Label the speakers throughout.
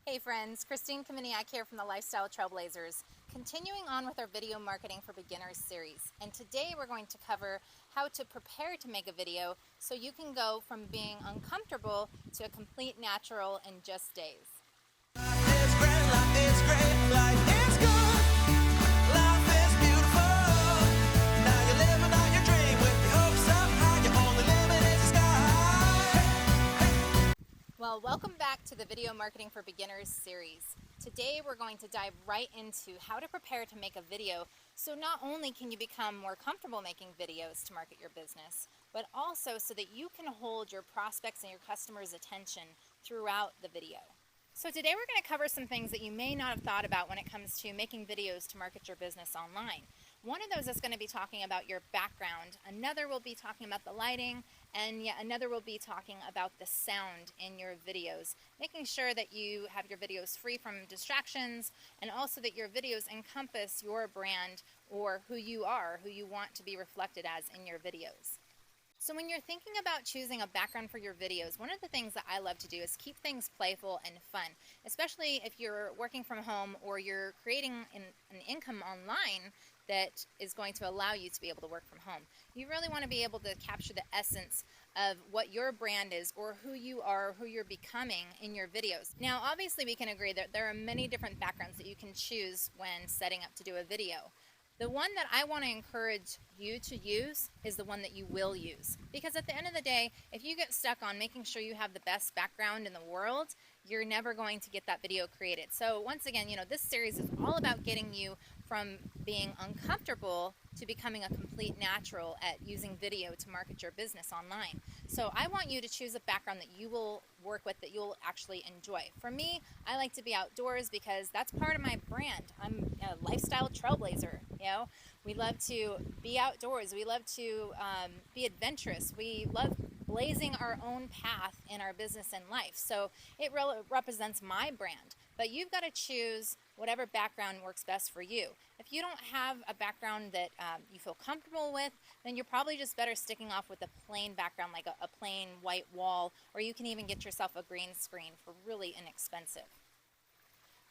Speaker 1: Hey friends, Christine Kominiak here from the Lifestyle Trailblazers, continuing on with our video marketing for beginners series. And today we're going to cover how to prepare to make a video so you can go from being uncomfortable to a complete natural in just days. Well, welcome back to the Video Marketing for Beginners series. Today we're going to dive right into how to prepare to make a video so not only can you become more comfortable making videos to market your business, but also so that you can hold your prospects and your customers' attention throughout the video. So today we're going to cover some things that you may not have thought about when it comes to making videos to market your business online. One of those is going to be talking about your background, another will be talking about the lighting, and yet another will be talking about the sound in your videos, making sure that you have your videos free from distractions and also that your videos encompass your brand or who you are, who you want to be reflected as in your videos. So when you're thinking about choosing a background for your videos, one of the things that I love to do is keep things playful and fun, especially if you're working from home or you're creating an income online that is going to allow you to be able to work from home. You really want to be able to capture the essence of what your brand is or who you are, who you're becoming in your videos. Now, obviously we can agree that there are many different backgrounds that you can choose when setting up to do a video. The one that I want to encourage you to use is the one that you will use. Because at the end of the day, if you get stuck on making sure you have the best background in the world, you're never going to get that video created. So once again, this series is all about getting you from being uncomfortable to becoming a complete natural at using video to market your business online. So I want you to choose a background that you will work with, that you'll actually enjoy. For me, I like to be outdoors because that's part of my brand. I'm a lifestyle trailblazer. We love to be outdoors. We love to be adventurous. We love blazing our own path in our business and life. So it represents my brand. But you've got to choose whatever background works best for you. If you don't have a background that you feel comfortable with, then you're probably just better sticking off with a plain background, like a plain white wall, or you can even get yourself a green screen for really inexpensive.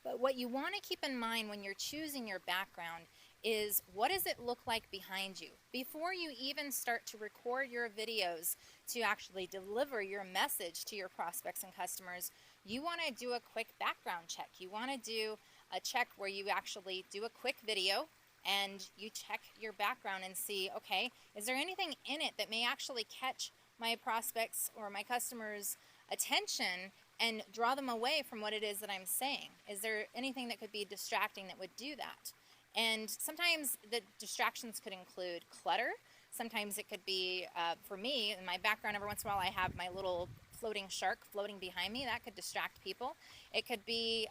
Speaker 1: But what you want to keep in mind when you're choosing your background is, what does it look like behind you? Before you even start to record your videos to actually deliver your message to your prospects and customers, you want to do a quick background check. You want to do a check where you actually do a quick video and you check your background and see, okay, is there anything in it that may actually catch my prospects or my customers' attention and draw them away from what it is that I'm saying? Is there anything that could be distracting that would do that? And sometimes the distractions could include clutter. Sometimes it could be, for me, in my background, every once in a while I have my little floating shark floating behind me. That could distract people. It could be,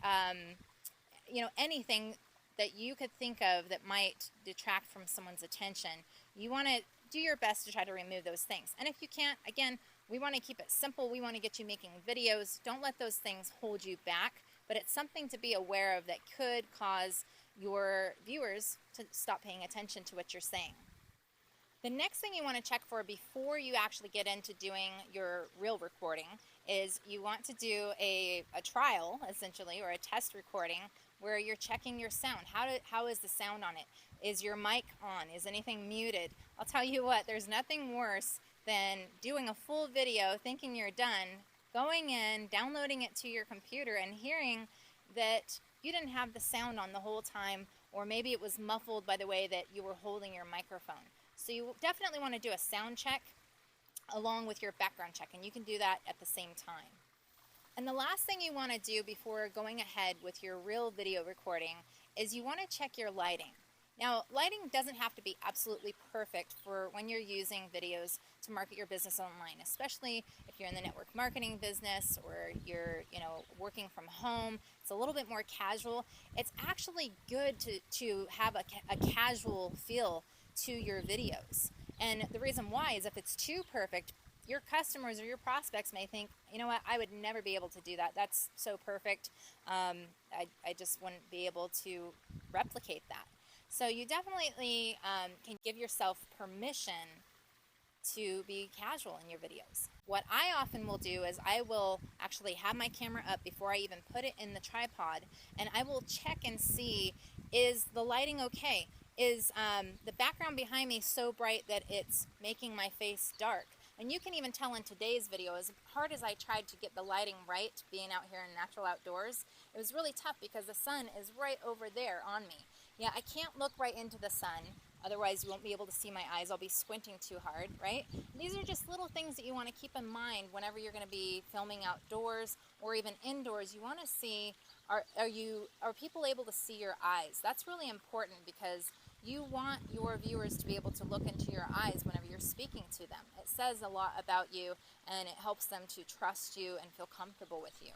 Speaker 1: anything that you could think of that might detract from someone's attention. You want to do your best to try to remove those things. And if you can't, again, we want to keep it simple. We want to get you making videos. Don't let those things hold you back. But it's something to be aware of that could cause your viewers to stop paying attention to what you're saying. The next thing you want to check for before you actually get into doing your real recording is you want to do a trial, essentially, or a test recording where you're checking your sound. How is the sound on it? Is your mic on? Is anything muted? I'll tell you what, there's nothing worse than doing a full video, thinking you're done, going in, downloading it to your computer, and hearing that you didn't have the sound on the whole time, or maybe it was muffled by the way that you were holding your microphone. So you definitely want to do a sound check along with your background check, and you can do that at the same time. And the last thing you want to do before going ahead with your real video recording is you want to check your lighting. Now, lighting doesn't have to be absolutely perfect for when you're using videos to market your business online, especially if you're in the network marketing business or you're, working from home. It's a little bit more casual. It's actually good to have a casual feel to your videos. And the reason why is if it's too perfect, your customers or your prospects may think, you know what, I would never be able to do that. That's so perfect. I just wouldn't be able to replicate that. So you definitely can give yourself permission to be casual in your videos. What I often will do is I will actually have my camera up before I even put it in the tripod, and I will check and see, is the lighting okay? Is the background behind me so bright that it's making my face dark? And you can even tell in today's video, as hard as I tried to get the lighting right, being out here in natural outdoors, it was really tough because the sun is right over there on me. Yeah, I can't look right into the sun, otherwise you won't be able to see my eyes. I'll be squinting too hard, right? These are just little things that you want to keep in mind whenever you're going to be filming outdoors or even indoors. You want to see, are people able to see your eyes? That's really important because you want your viewers to be able to look into your eyes whenever you're speaking to them. It says a lot about you, and it helps them to trust you and feel comfortable with you.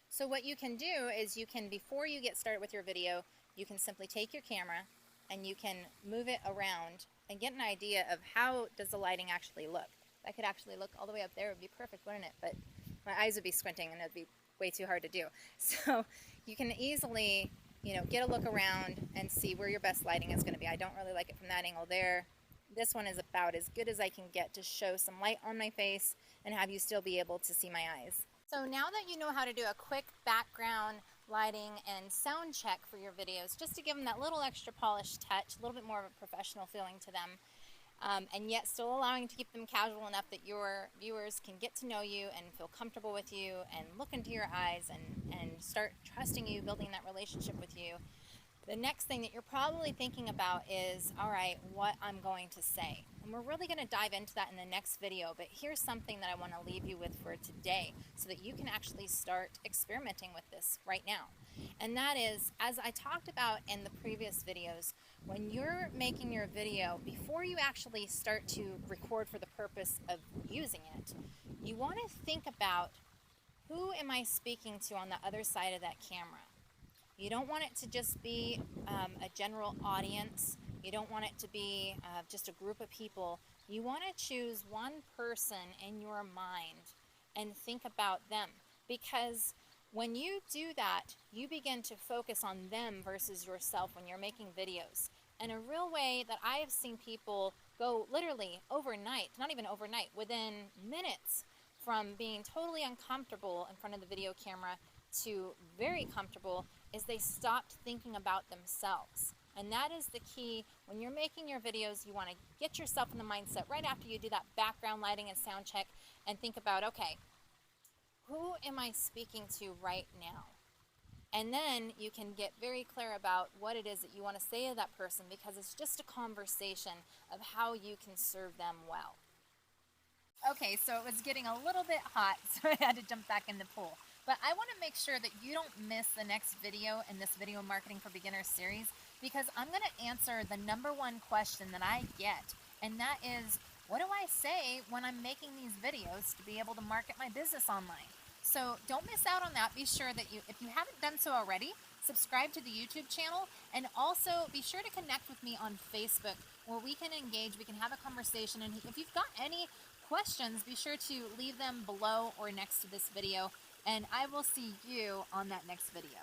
Speaker 1: So what you can do is you can, before you get started with your video, you can simply take your camera and you can move it around and get an idea of how does the lighting actually look. If I could actually look all the way up there, it would be perfect, wouldn't it? But my eyes would be squinting and it would be way too hard to do. So you can easily, get a look around and see where your best lighting is going to be. I don't really like it from that angle there. This one is about as good as I can get to show some light on my face and have you still be able to see my eyes. So now that you know how to do a quick background lighting and sound check for your videos, just to give them that little extra polished touch, a little bit more of a professional feeling to them, and yet still allowing to keep them casual enough that your viewers can get to know you and feel comfortable with you and look into your eyes and start trusting you, building that relationship with you. The next thing that you're probably thinking about is, all right, what I'm going to say. And we're really going to dive into that in the next video, but here's something that I want to leave you with for today so that you can actually start experimenting with this right now. And that is, as I talked about in the previous videos, when you're making your video, before you actually start to record for the purpose of using it, you want to think about, who am I speaking to on the other side of that camera? You don't want it to just be a general audience. You don't want it to be just a group of people. You want to choose one person in your mind and think about them, because when you do that, you begin to focus on them versus yourself when you're making videos. And a real way that I have seen people go literally overnight, not even overnight, within minutes from being totally uncomfortable in front of the video camera to very comfortable, is they stopped thinking about themselves. And that is the key. When you're making your videos, you want to get yourself in the mindset right after you do that background lighting and sound check and think about, okay, who am I speaking to right now? And then you can get very clear about what it is that you want to say to that person, because it's just a conversation of how you can serve them well. Okay, so it was getting a little bit hot, so I had to jump back in the pool. But I want to make sure that you don't miss the next video in this Video Marketing for Beginners series, because I'm going to answer the #1 question that I get, and that is, what do I say when I'm making these videos to be able to market my business online? So don't miss out on that. Be sure that if you haven't done so already, subscribe to the YouTube channel, and also be sure to connect with me on Facebook, where we can engage, we can have a conversation, and if you've got any questions, be sure to leave them below or next to this video, and I will see you on that next video.